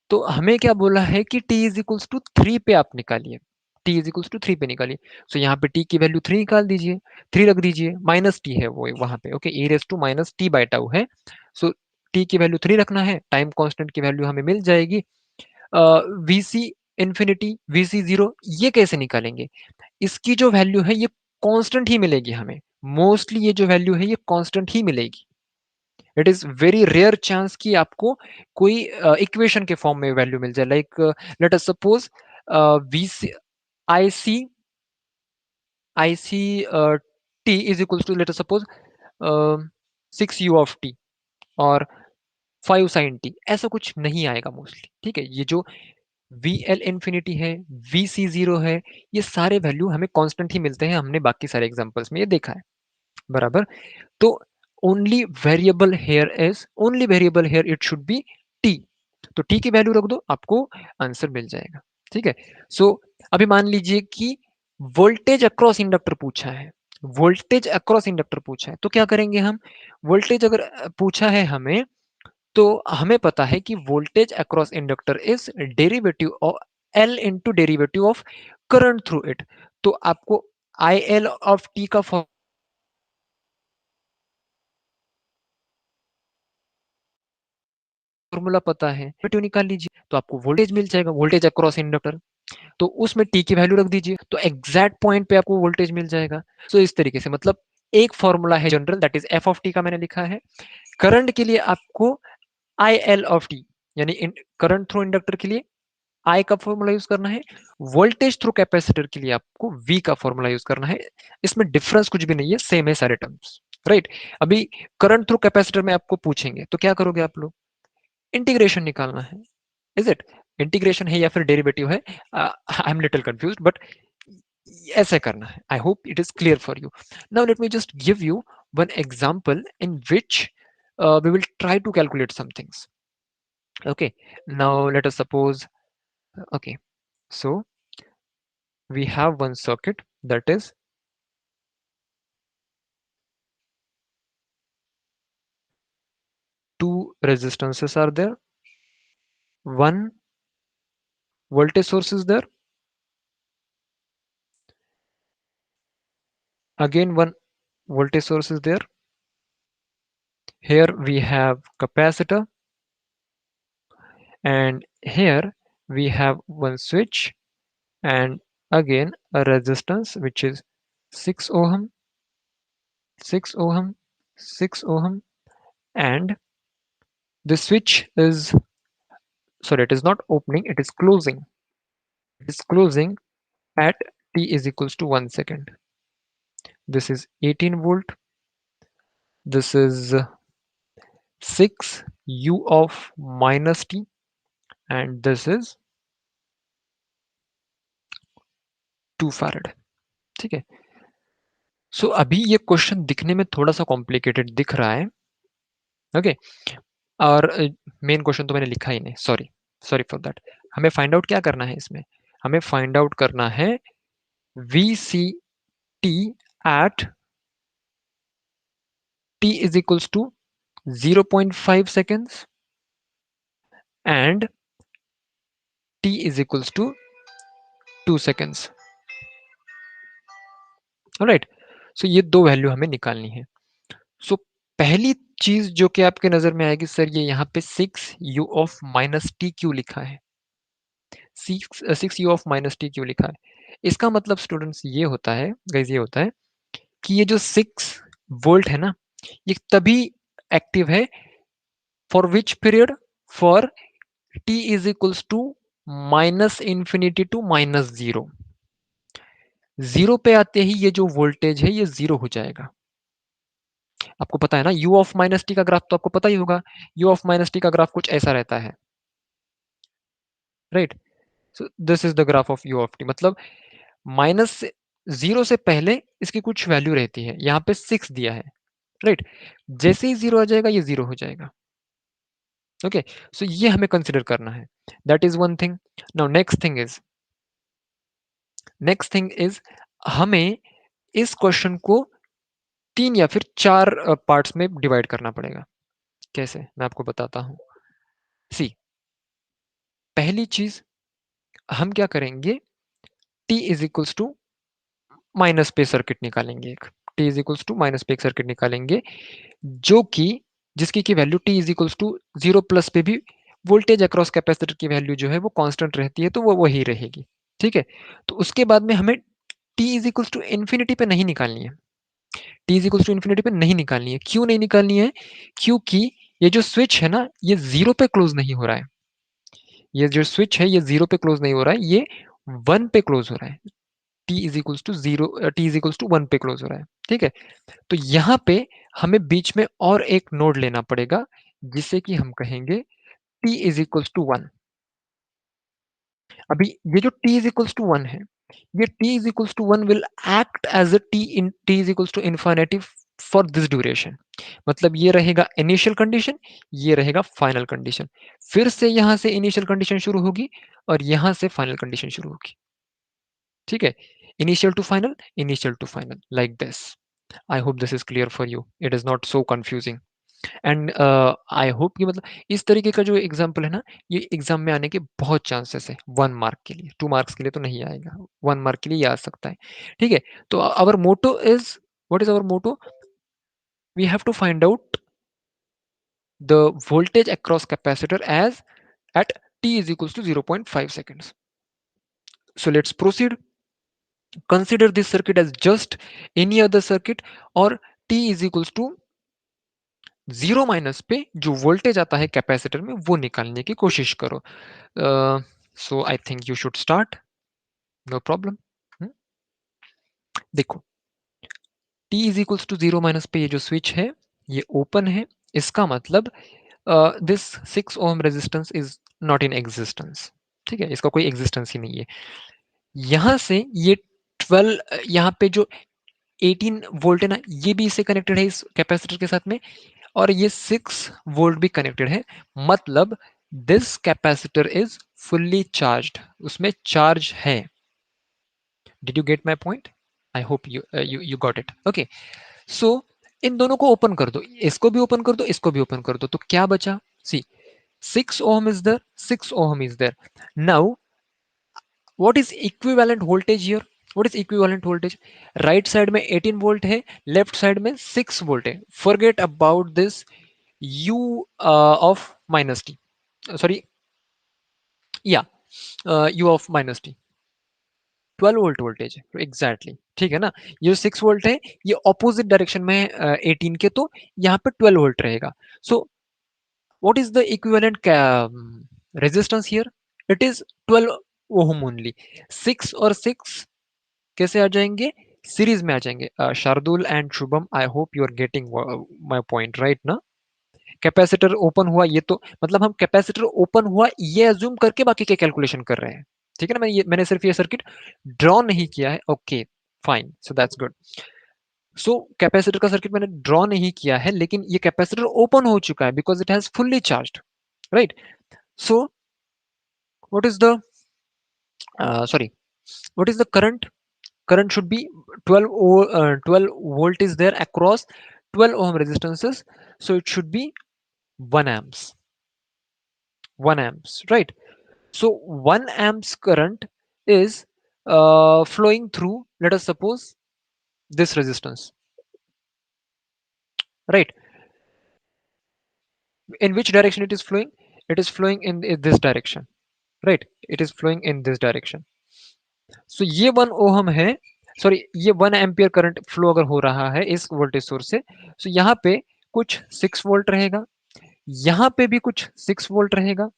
Speaker 1: तो हमें क्या बोला है कि t is equals to three पे आप निकालिए, t is equals to three पे निकालिए। सो यहाँ पे t की वैल्यू थ्री निकाल दीजिए, थ्री रख दीजिए, माइनस टी है वो वहां पे, okay, e raise to minus T by tau है। सो t की वैल्यू थ्री रखना है, टाइम कांस्टेंट की वैल्यू हमें मिल जाएगी V C infinity, V C zero. ये कैसे निकालेंगे? इसकी जो वैल्यू है ये कांस्टेंट ही मिलेगी हमें, मोस्टली ये जो वैल्यू है ये कांस्टेंट ही मिलेगी। It is very rare chance कि आपको कोई इक्वेशन के फॉर्म में वैल्यू मिल जाए। Like let us suppose V C I C I C t is equals to let us suppose six u of t और फाइव साइन टी, ऐसा कुछ नहीं आएगा मोस्टली। ठीक है, ये जो वी एल इन्फिनिटी है, वी सी जीरो है, ये सारे वैल्यू हमें कांस्टेंट ही मिलते हैं, हमने बाकी सारे एग्जांपल्स में ये देखा है। बराबर। तो only variable here it should be t. तो टी की वैल्यू रख दो, आपको आंसर मिल जाएगा। ठीक है। सो अभी मान लीजिए कि वोल्टेज अक्रॉस इंडक्टर पूछा है, वोल्टेज अक्रॉस इंडक्टर पूछा है, तो क्या करेंगे हम? वोल्टेज अगर पूछा है हमें, तो हमें पता है कि voltage across inductor is derivative of L into derivative of current through it. तो आपको आई एल ऑफ टी का फॉर्मूला पता है, डेरिवेटिव निकाल लीजिए तो आपको वोल्टेज मिल जाएगा, वोल्टेज अक्रॉस इंडक्टर। तो उसमें टी की वैल्यू रख दीजिए तो एग्जैक्ट पॉइंट पे आपको वोल्टेज मिल जाएगा। तो इस तरीके से, मतलब एक फॉर्मूला है general, that is F of T का मैंने लिखा है। करंट के लिए आपको आई एल ऑफ टी, यानी करंट थ्रू इंडक्टर के लिए आई का फॉर्मूला यूज करना है। वोल्टेज थ्रू कैपेसिटर के लिए आपको वी का फॉर्मूला यूज करना है। इसमें डिफरेंस कुछ भी नहीं है, सेम है सारे टर्म्स। राइट। अभी करंट थ्रू कैपेसिटर में आपको पूछेंगे तो क्या करोगे आप लोग? इंटीग्रेशन निकालना है। Is it? इंटीग्रेशन है या फिर डेरिवेटिव है? I am little confuse, but ऐसे करना है। आई hope it is clear for you. Now let me just give you one example in which we will try to calculate some things. Okay, now let us suppose, okay, so we have one circuit, that is two resistances are there, one voltage source is there, again one voltage source is there. Here we have capacitor, and here we have one switch, and again a resistance which is 6 ohm, 6 ohm, 6 ohm, and the switch is, sorry, it is not opening, it is closing. It is closing at t is equals to 1 second. This is 18 volt. This is 6 u of minus t, and this is 2 farad. ठीक है। सो अभी ये क्वेश्चन दिखने में थोड़ा सा कॉम्प्लिकेटेड दिख रहा है, ओके। और मेन क्वेश्चन तो मैंने लिखा ही नहीं, सॉरी, सॉरी फॉर दैट। हमें फाइंड आउट क्या करना है इसमें? हमें फाइंड आउट करना है VCT at t is equals to 0.5 seconds and t is equals to 2 seconds, right. So ये दो वैल्यू हमें निकालनी है। सो पहली चीज जो कि आपके नजर में आएगी, सर ये यहाँ पे 6u(-t) क्यों लिखा है? 6u(-t) क्यों लिखा है? इसका मतलब स्टूडेंट्स ये होता है, गाइस ये होता है कि ये जो 6 वोल्ट है ना, ये तभी एक्टिव है for which period? For t is equals to -infinity to -0। Zero पे आते ही ये जो वोल्टेज है ये जीरो हो जाएगा। आपको पता है ना, u(-t) का ग्राफ तो आपको पता ही होगा। u(-t) का ग्राफ कुछ ऐसा रहता है, right. So this is the graph of u(-t), मतलब माइनस जीरो से पहले इसकी कुछ वैल्यू रहती है, यहाँ पे 6 दिया है, राइट। जैसे ही जीरो आ जाएगा ये जीरो हो जाएगा, ओके। सो ये हमें कंसिडर करना है, that is one thing. Now next thing is हमें इस क्वेश्चन को 3 या फिर 4 पार्ट्स में डिवाइड करना पड़ेगा। कैसे, मैं आपको बताता हूँ। सी, पहली चीज हम क्या करेंगे, t is equals to minus पे सर्किट निकालेंगे एक। t is equals to minus पे एक सर्किट निकालेंगे, जो कि जिसकी की value t is equals to 0 plus पे भी वोल्टेज अक्रॉस कैपेसिटर की वैल्यू जो है वो कांस्टेंट रहती है, तो वो वही रहेगी, ठीक है। तो उसके बाद में हमें t is equals to infinity पे नहीं निकालनी है। t is equals to infinity पे नहीं निकालनी है। क्यों नहीं निकालनी है? क्योंकि ये जो स्विच है ना, ये जीरो पे क्लोज नहीं हो रहा है। ये जो स्विच है ये जीरो पे क्लोज नहीं हो रहा है, ये 1 पे क्लोज हो रहा है। t is equals to zero, t is equals to 1 पे क्लोज हो रहा है, ठीक है। तो यहाँ पे हमें बीच में और एक नोड लेना पड़ेगा, जिसे कि हम कहेंगे t इज इक्वल्स टू 1। अभी ये जो t इज इक्वल्स टू 1 है, ये t is equals to 1 will act as a t is equals to infinity for this duration. मतलब ये रहेगा इनिशियल कंडीशन, ये रहेगा फाइनल कंडीशन। फिर से यहाँ से इनिशियल कंडीशन शुरू होगी और यहाँ से फाइनल कंडीशन शुरू होगी, ठीक है। Initial to final, like this. I hope this is clear for you, it is not so confusing. And I hope कि मतलब इस तरीके का जो एग्जाम्पल है ना, ये एग्जाम में आने के बहुत चांसेस है। 1 मार्क के लिए, 2 मार्क्स के लिए तो नहीं आएगा, 1 मार्क के लिए ये आ सकता है, ठीक है। तो our motto is, what is our motto? We have to find out the voltage across capacitor as at t is equals to 0.5 seconds. So let's proceed. Consider this circuit as just any other circuit, और t is equals to 0 minus पे जो वोल्टेज आता है कैपेसिटर में वो निकालने की कोशिश करो। So I think you should start, no problem. देखो, t is equals to 0 minus पे ये जो स्विच है ये ओपन है, इसका मतलब this 6 ohm resistance is not in existence, ठीक है, इसका कोई एग्जिस्टेंस ही नहीं है। यहाँ से ये 12, यहाँ पे जो 18 वोल्ट है ना, ये भी इससे कनेक्टेड है इस कैपेसिटर के साथ में, और ये 6 वोल्ट भी कनेक्टेड है। मतलब this capacitor is fully charged, उसमें चार्ज है। Did you get my point? I hope you got it, okay. So इन दोनों को ओपन कर दो, इसको भी ओपन कर दो, इसको भी ओपन कर दो, तो क्या बचा? सी, 6 ohm is there, 6 ohm is there. Now what is equivalent voltage here? What is equivalent voltage? Right side में 18 वोल्ट है, लेफ्ट साइड में 6 वोल्ट है। Forget about this u of minus T, sorry, या u of minus T, 12 volt voltage है एग्जैक्टली, ठीक है ना। ये जो 6 वोल्ट है ये ऑपोजिट डायरेक्शन में है 18 के, तो यहाँ पे 12 वोल्ट रहेगा। सो what is the equivalent resistance here? It is 12 ohm only। 6 और 6 कैसे आ जाएंगे? सीरीज में आ जाएंगे। Shardul and Shubham, I hope you are getting my point, right ना। कैपेसिटर ओपन हुआ, ये तो मतलब हम कैपेसिटर ओपन हुआ ये अज्यूम करके बाकी के कैलकुलेशन कर रहे हैं, ठीक है ना। मैंने सिर्फ ये सर्किट ड्रॉ नहीं किया है, okay fine, so that's good. So capacitor का सर्किट मैंने ड्रॉ नहीं किया है, लेकिन ये कैपेसिटर ओपन हो चुका है because it has fully charged, right? So what is the sorry what is the current? Current should be 12 volt is there across 12 ohm resistances, so it should be 1 amps, 1 amps, right? So 1 amps current is flowing through, let us suppose, this resistance, right? In which direction it is flowing? It is flowing in this direction, right? It is flowing in this direction. So ये 1 ohm है, सॉरी ये 1 एम्पियर करंट फ्लो अगर हो रहा है इस वोल्टेज सोर्स से, so यहाँ पे कुछ 6 वोल्ट रहेगा, यहाँ पे भी कुछ 6 वोल्ट रहेगा,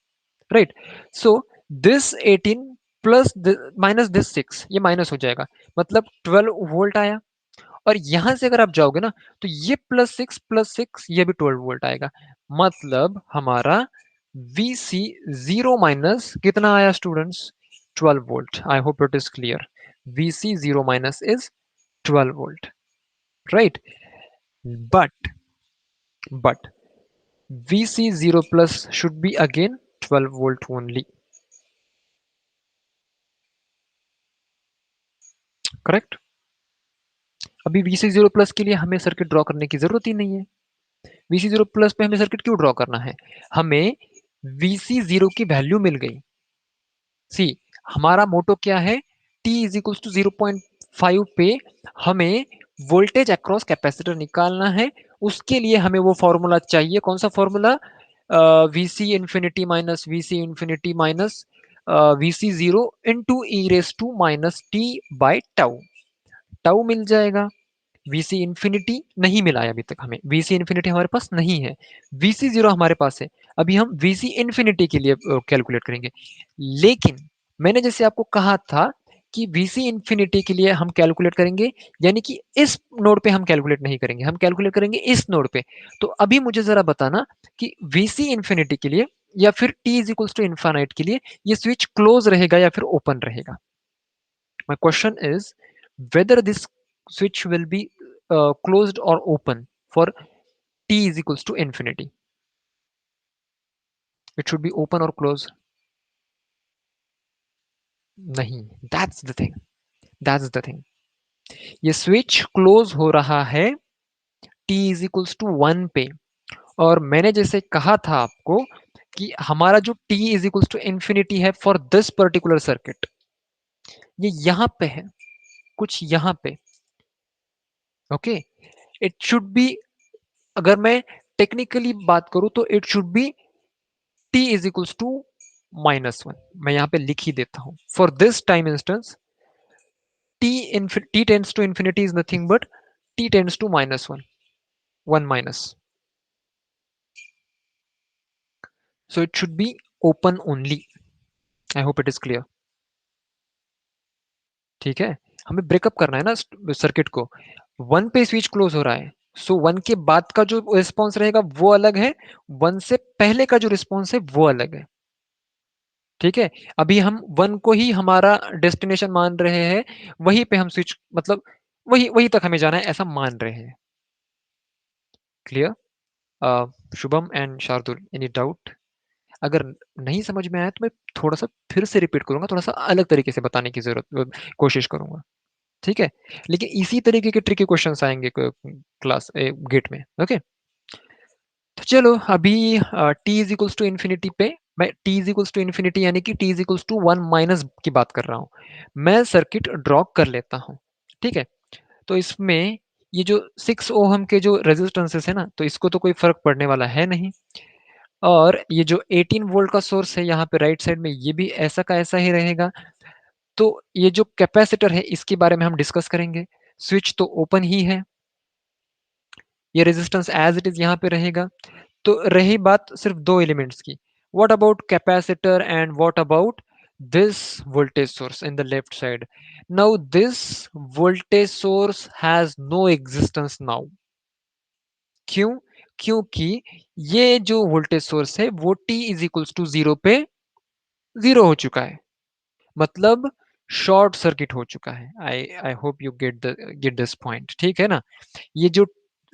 Speaker 1: right? So this 18 plus minus this 6, ये माइनस हो जाएगा, मतलब 12 वोल्ट आया। और यहां से अगर आप जाओगे ना, तो ये प्लस 6 ये भी 12 वोल्ट आएगा। मतलब हमारा VC जीरो माइनस कितना आया students? 12 volt. I hope it is clear. VC zero minus is 12 volt, right? But but VC zero plus should be again 12 volt only, correct? अभी VC जीरो प्लस के लिए हमें सर्किट ड्रॉ करने की जरूरत ही नहीं है। VC जीरो प्लस पे हमें सर्किट क्यों ड्रॉ करना है? हमें VC जीरो की वैल्यू मिल गई। सी, हमारा मोटो क्या है? T इज इक्वल टू 0.5 पे हमें वोल्टेज अक्रॉस कैपेसिटर निकालना है। उसके लिए हमें वो फॉर्मूला चाहिए। कौन सा formula? VC infinity minus VC infinity minus VC zero into E raise to minus T by tau. Tau मिल जाएगा। VC इंफिनिटी नहीं मिला है अभी तक हमें, VC इंफिनिटी हमारे पास नहीं है, VC जीरो हमारे पास है। अभी हम VC इंफिनिटी के लिए कैलकुलेट करेंगे। लेकिन मैंने जैसे आपको कहा था कि VC इंफिनिटी के लिए हम कैलकुलेट करेंगे, यानी कि इस नोड पे हम कैलकुलेट नहीं करेंगे, हम कैलकुलेट करेंगे इस नोड पे। तो अभी मुझे जरा बताना कि VC इंफिनिटी के लिए या फिर T is equals to infinite के लिए ये स्विच क्लोज रहेगा या फिर ओपन रहेगा? My question is whether this switch will be closed or open for t is equals to infinity. It should be open or closed. नहीं, that's the thing. That's the thing. ये स्विच क्लोज हो रहा है t इज इक्वल्स टू 1 पे। और मैंने जैसे कहा था आपको कि हमारा जो t is equals to infinity है फॉर दिस पर्टिकुलर सर्किट, ये यहां पे है, कुछ यहां पे। ओके, इट शुड बी, अगर मैं टेक्निकली बात करूं तो it should be t is equals to -1। मैं यहां पे लिख ही देता हूं for this time instance. t tends to infinity is nothing but t tends to -1, 1 minus, so it should be open only. I hope it is clear. ठीक है, हमें ब्रेकअप करना है ना सर्किट को। 1 पे स्विच क्लोज हो रहा है, सो 1 के बाद का जो रिस्पॉन्स रहेगा वो अलग है, 1 से पहले का जो रिस्पॉन्स है वो अलग है। ठीक है, अभी हम 1 को ही हमारा डेस्टिनेशन मान रहे हैं, वहीं पे हम स्विच, मतलब वही वही तक हमें जाना है ऐसा मान रहे हैं। Clear? Shubham and Shardul, any doubt? अगर नहीं समझ में आया तो मैं थोड़ा सा फिर से रिपीट करूंगा, थोड़ा सा अलग तरीके से बताने की जरूरत कोशिश करूंगा। ठीक है, लेकिन इसी तरीके के ट्रिकी क्वेश्चंस आएंगे क्लास गेट में। ओके, तो चलो अभी t is equals to infinity पे, मैं t is equals to infinity यानी कि t is equals to 1 minus की बात कर रहा हूँ। मैं सर्किट ड्रॉ कर लेता हूँ। ठीक है, तो इसमें ये जो 6 ओहम के जो रेजिस्टेंसेस है ना, तो इसको तो कोई फर्क पड़ने वाला है नहीं। और ये जो 18 वोल्ट का सोर्स है यहाँ पे राइट साइड में, ये भी ऐसा का ऐसा ही रहेगा। तो ये जो कैपेसिटर है इसके बारे में हम डिस्कस करेंगे। स्विच तो ओपन ही है, ये रेजिस्टेंस एज इट इज यहाँ पे रहेगा। तो रही बात सिर्फ दो एलिमेंट्स की, what about capacitor and what about this voltage source in the left side? Now this voltage source has no existence now. क्यों? क्योंकि ये जो वोल्टेज सोर्स है वो t is equals to zero पे जीरो हो चुका है। मतलब शॉर्ट सर्किट हो चुका है। I I hope you get this point, ठीक है ना। ये जो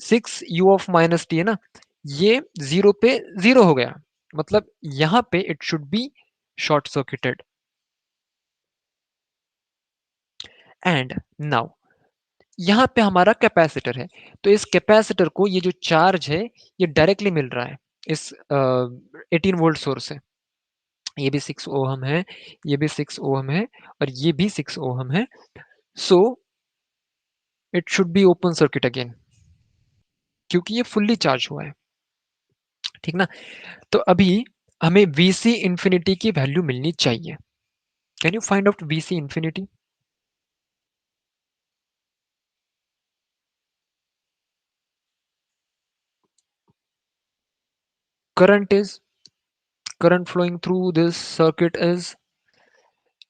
Speaker 1: 6 u of -t है ना, ये जीरो पे जीरो हो गया, मतलब यहाँ पे it should B short circuited. And now यहाँ पे हमारा कैपेसिटर है, तो इस कैपेसिटर को ये जो चार्ज है ये डायरेक्टली मिल रहा है इस 18 वोल्ट सोर्स से। ये भी 6 ओहम है, ये भी 6 ओहम है, और ये भी 6 ओहम है। सो it should be open circuit again, क्योंकि ये फुल्ली चार्ज हुआ है, ठीक ना। तो अभी हमें VC इंफिनिटी की वैल्यू मिलनी चाहिए। Can you find out VC infinity? Current is current flowing through this circuit is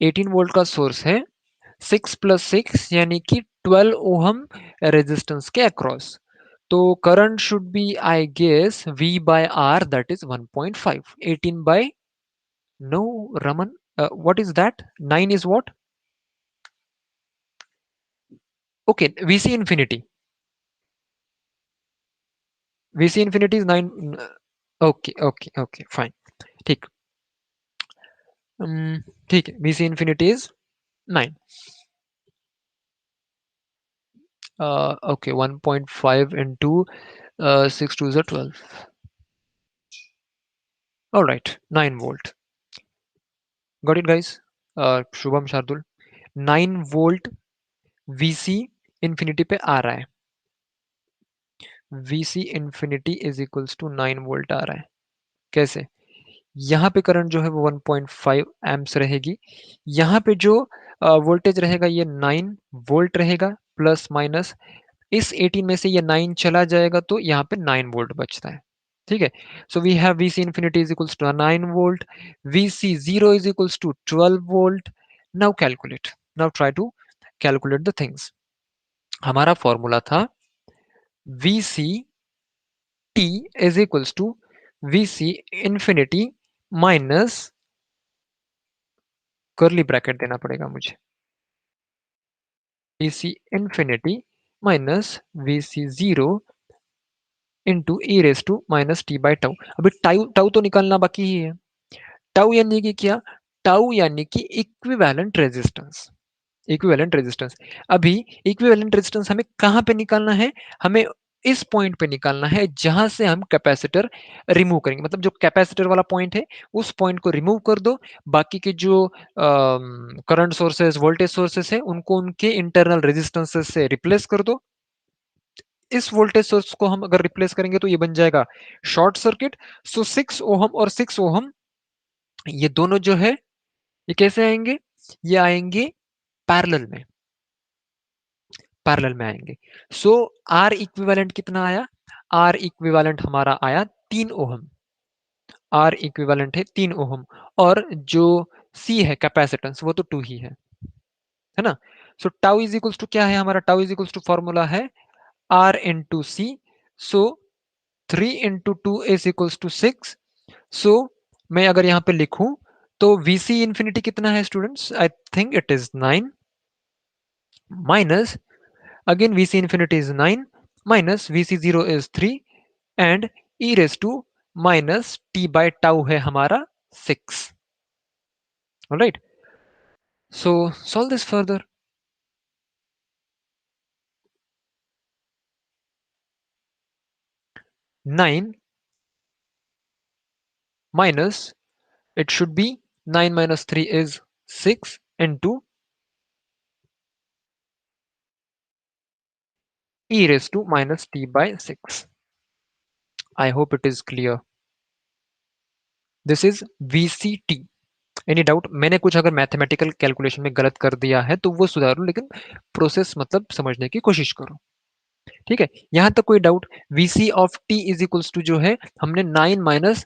Speaker 1: 18 volt का सोर्स है, 6 + 6 यानी कि 12 ओहम रेजिस्टेंस के अक्रॉस। तो current should be I guess V/R, that is 1.5। 18 by, no Raman, what is that? 9 is what? Okay, VC infinity. VC infinity is 9. Okay, okay, okay, fine. ठीक। ठीक है, VC infinity is 9. Okay, 1.5 into 6 2 is 12. All right, 9 volt. Got it, guys? Shubham Shardul, 9 volt VC infinity पे आ रहा है। VC infinity is equals to 9 volt आ रहा है। कैसे? यहाँ पे करंट जो है वो 1.5 एम्प्स रहेगी। यहाँ पे जो वोल्टेज रहेगा ये 9 वोल्ट रहेगा, प्लस माइनस इस 18 में से ये 9 चला जाएगा, तो यहाँ पे 9 वोल्ट बचता है। ठीक है, so we have VC infinity is equals to 9 volt, VC 0 is equals to 12 volt. Now calculate, now try to calculate the things. हमारा फॉर्मूला था VC T is equals to VC infinity minus, curly bracket देना पड़ेगा मुझे, VC infinity minus VC 0 into E raise to minus T by tau. अभी टाउ टाउ तो निकालना बाकी ही है। टाउ यानी कि क्या? टाउ यानी कि इक्विवेलेंट रेजिस्टेंस। इक्विवेलेंट रेजिस्टेंस, अभी इक्विवेलेंट रेजिस्टेंस हमें कहाँ पे निकालना है? हमें इस पॉइंट पे निकालना है जहां से हम कैपेसिटर रिमूव करेंगे, मतलब जो कैपेसिटर वाला पॉइंट है उस पॉइंट को रिमूव कर दो। बाकी के जो करंट सोर्सेस, वोल्टेज सोर्सेस है, उनको उनके इंटरनल रेजिस्टेंसेस से रिप्लेस कर दो। इस वोल्टेज सोर्स को हम अगर रिप्लेस करेंगे तो ये बन जाएगा शॉर्ट सर्किट। सो 6 ओहम और 6 ओहम ये दोनों जो है ये कैसे आएंगे? ये आएंगे पैरेलल में, पैरेलल में आएंगे। सो आर इक्विवेलेंट कितना आया? आर इक्विवेलेंट हमारा आया 3 ओहम। आर इक्विवेलेंट है 3 ओहम, और जो सी है कैपेसिटेंस वो तो 2 ही है ना। So tau is equals to क्या है हमारा? Tau is equals to formula है R into C. So 3 into 2 is equals to 6. So मैं अगर यहाँ पे लिखूं तो VC इंफिनिटी कितना है students? I think it is 9 minus, again VC infinity is 9 minus VC 0 is 3 and e raised to minus t by tau है हमारा 6. Alright, so solve this further. 9 minus, it should be 9 minus 3 is 6 into e raised to minus t by 6. I hope it is clear. This is VCT. Any doubt? मैंने कुछ अगर मैथमेटिकल कैलकुलेशन में गलत कर दिया है तो वो सुधारो, लेकिन प्रोसेस मतलब समझने की कोशिश करो। ठीक है, यहां तक कोई doubt? VC of t is equals to जो है हमने 9 minus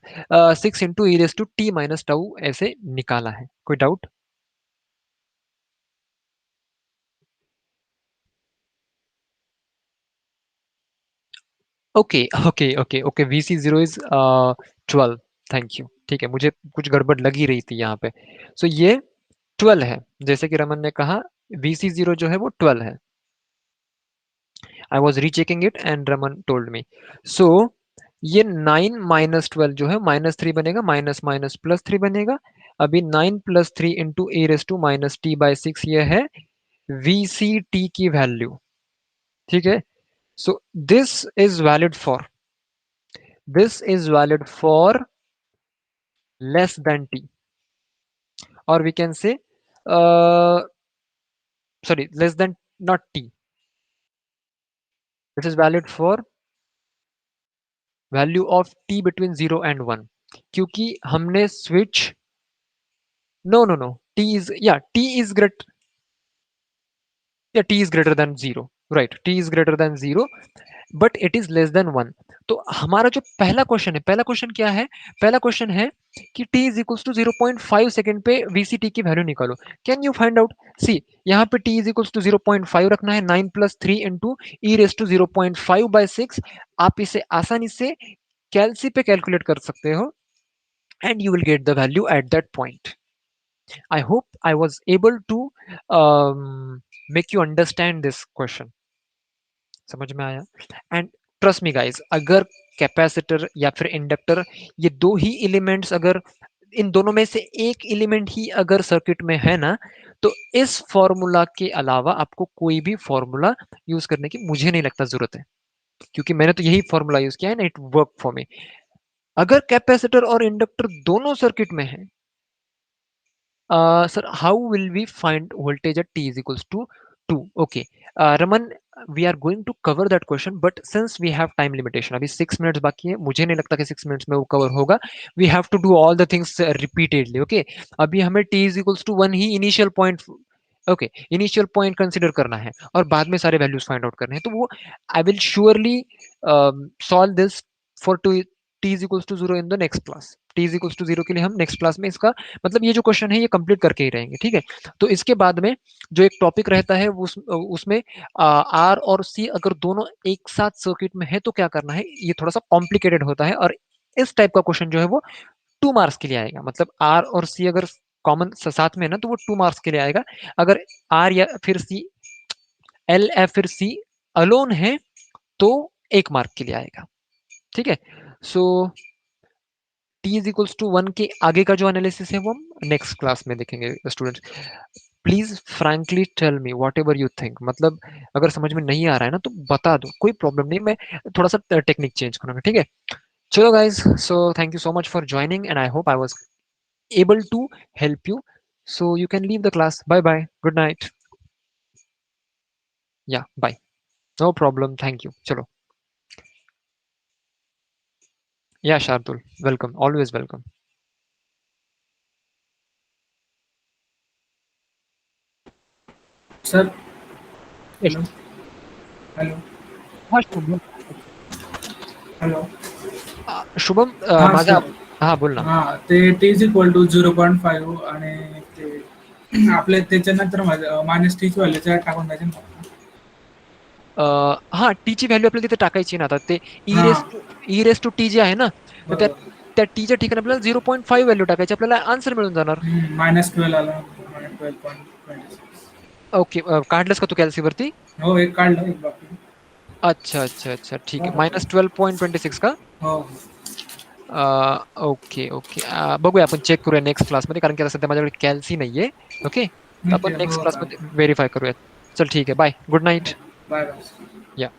Speaker 1: 6 into E raise to t minus tau ऐसे निकाला है। कोई doubt? Okay okay okay okay, VC 0 is 12। Thank you. ठीक है, मुझे कुछ गड़बड़ लगी रही थी यहाँ पे। सो ये 12 है, जैसे कि रमन ने कहा VC0 जो है वो 12 है। I was rechecking it and Raman told me. So ये 9 माइनस 12 जो है -3 बनेगा, माइनस माइनस +3 बनेगा। अभी 9 + 3 इंटू e⁻t/6 ये है VCT की वैल्यू। ठीक है, सो this is valid for less than t, or we can say sorry, less than, not t, this is valid for value of t between 0 and 1, क्योंकि हमने switch, no no no, t is, या t इज ग्रेट, या t is greater than 0, right, t is greater than 0 but it is less than 1। तो हमारा जो पहला क्वेश्चन है, पहला क्वेश्चन क्या है, पहला क्वेश्चन है कि t is equal to 0.5 second पे VCT की वैल्यू निकालो। Can you find out, see यहाँ पे t इज इक्वल टू 0.5 रखना है, 9 + 3 इंटू e⁻⁵/6। आप इसे आसानी से कैलसी पे कैलकुलेट कर सकते हो and you will get the value at that point. I hope I was able to make you understand this question. समझ में आया? एंड ट्रस्ट मी गाइस, अगर कैपेसिटर या फिर इंडक्टर, ये दो ही एलिमेंट्स, अगर इन दोनों में से एक एलिमेंट ही अगर सर्किट में है ना, तो इस फॉर्मूला के अलावा आपको कोई भी फॉर्मूला यूज करने की मुझे नहीं लगता जरूरत है, क्योंकि मैंने तो यही फॉर्मूला यूज किया है ना, इट वर्क फॉर मी। अगर कैपेसिटर और इंडक्टर दोनों सर्किट में है, sir, how will we find voltage at t is equals to 2? Okay, Raman, we are going to cover that question, but since we have time limitation, अभी 6 minutes बाकी है, मुझे नहीं लगता कि 6 minutes में वो cover होगा। We have to do all the things repeatedly, okay? अभी हमें t is equals to 1 he initial point, okay, initial point consider करना है और बाद में सारे वैल्यूज फाइंड आउट करने हैं। तो वो I will surely solve this for to t is equals to 0 in the next class. t is equals to 0 के लिए हम नेक्स्ट क्लास में इसका मतलब ये जो क्वेश्चन है ये कंप्लीट करके ही रहेंगे, ठीक है। तो इसके बाद में जो एक टॉपिक रहता है उसमें आर और सी अगर दोनों एक साथ सर्किट में है तो क्या करना है, ये थोड़ा सा कॉम्प्लिकेटेड होता है, और इस टाइप का क्वेश्चन जो है वो 2 मार्क्स के लिए आएगा। मतलब आर और सी अगर कॉमन साथ में है ना, तो वो 2 मार्क्स के लिए आएगा। अगर आर या फिर सी, एल या फिर सी अलोन है तो 1 मार्क के लिए आएगा, ठीक है। So T is equals to 1 के आगे का जो एनालिसिस है वो हम नेक्स्ट क्लास में देखेंगे students. Please frankly tell me whatever you think, मतलब अगर समझ में नहीं आ रहा है ना तो बता दो, कोई प्रॉब्लम नहीं, मैं थोड़ा सा टेक्निक चेंज करूंगा, ठीक है। चलो guys, so thank you so much for joining and I hope I was able to help you. So you can leave the class. Bye bye. Good night. Yeah, bye. No problem. Thank you. Chalo. Yeah, Shardul. Welcome. Always welcome.
Speaker 2: Sir
Speaker 1: Yes.
Speaker 2: Hello hello
Speaker 1: हाँ शुभम,
Speaker 2: हेलो
Speaker 1: शुभम
Speaker 2: हां
Speaker 1: माझा
Speaker 2: सर.
Speaker 1: हाँ बोल ना.
Speaker 2: हां ते टी इज इक्वल टू 0.5 आणि ते आपले त्याच्यानंतर मायनस टीची व्हॅल्यू त्यात टाकून द्यायची ना.
Speaker 1: हा टी ची व्हॅल्यू आपल्याला तिथे टाकायची ना, आता ते
Speaker 2: हां
Speaker 1: ई रेस टू टी जे आहे ना, तर त्या
Speaker 2: बरोबर.
Speaker 1: त्या टीच्या ठिकाणी आपल्याला 0.5 व्हॅल्यू टाकायची, आपल्याला आन्सर मिळून जाणार.
Speaker 2: -12 आला. -12.26.
Speaker 1: ओके, काढलंस का तू कॅल्सीवरती?
Speaker 2: हो, एक काढलं, एक बाकी.
Speaker 1: अच्छा अच्छा अच्छा, ठीक आहे.
Speaker 2: बरोबर.
Speaker 1: -12.26 का?
Speaker 2: हो.
Speaker 1: ओके ओके, बघूया आपण, चेक करूया नेक्स्ट क्लासमध्ये, कारण की आता सध्या माझ्याकडे कॅल्सी नाहीये. ओके, तर
Speaker 2: ठीक
Speaker 1: आपण
Speaker 2: आहे.
Speaker 1: नेक्स्ट
Speaker 2: हो
Speaker 1: क्लासमध्ये
Speaker 2: चालतं.
Speaker 1: व्हेरीफाय करूयात. चल ठीक आहे, bye, good night.
Speaker 2: Bye bye.
Speaker 1: या.